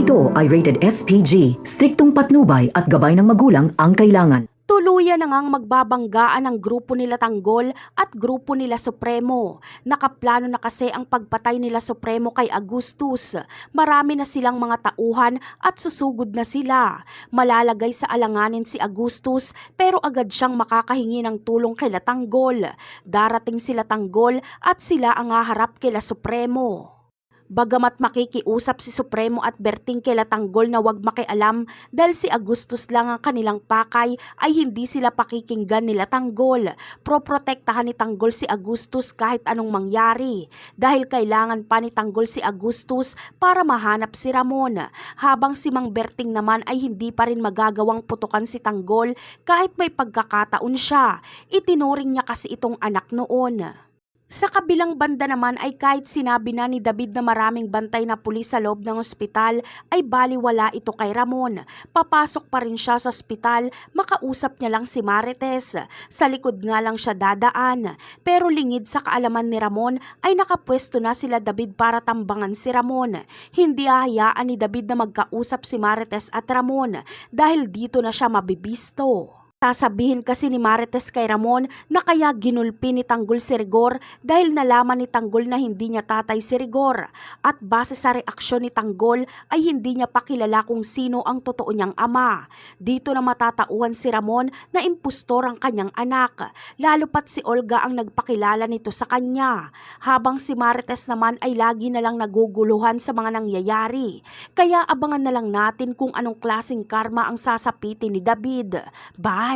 Ito ay rated SPG, striktong patnubay at gabay ng magulang ang kailangan. Tuluyan na ngang magbabanggaan ang grupo nila Tanggol at grupo nila Supremo. Nakaplano na kasi ang pagpatay nila Supremo kay Agustus. Marami na silang mga tauhan at susugod na sila. Malalagay sa alanganin si Agustus pero agad siyang makakahingi ng tulong kila Tanggol. Darating sila Tanggol at sila ang haharap kila Supremo. Bagamat makikiusap si Supremo at Berting kila Tanggol na wag makialam dahil si Agustus lang ang kanilang pakay ay hindi sila pakikinggan nila Tanggol. Proprotektahan ni Tanggol si Agustus kahit anong mangyari dahil kailangan pa ni Tanggol si Agustus para mahanap si Ramon. Habang si Mang Berting naman ay hindi pa rin magagawang putukan si Tanggol kahit may pagkakataon siya. Itinuring niya kasi itong anak noon. Sa kabilang banda naman ay kahit sinabi na ni David na maraming bantay na pulis sa loob ng ospital ay baliwala ito kay Ramon. Papasok pa rin siya sa ospital, makausap niya lang si Marites. Sa likod nga lang siya dadaan. Pero lingid sa kaalaman ni Ramon ay nakapwesto na sila David para tambangan si Ramon. Hindi hahayaan ni David na magkausap si Marites at Ramon dahil dito na siya mabibisto. Sasabihin kasi ni Marites kay Ramon na kaya ginulpi ni Tanggol si Rigor dahil nalaman ni Tanggol na hindi niya tatay si Rigor. At base sa reaksyon ni Tanggol ay hindi niya pa kilala kung sino ang totoo niyang ama. Dito na matatauhan si Ramon na impostor ang kanyang anak. Lalo pat si Olga ang nagpakilala nito sa kanya. Habang si Marites naman ay lagi na lang naguguluhan sa mga nangyayari. Kaya abangan na lang natin kung anong klaseng karma ang sasapitin ni David. Bye!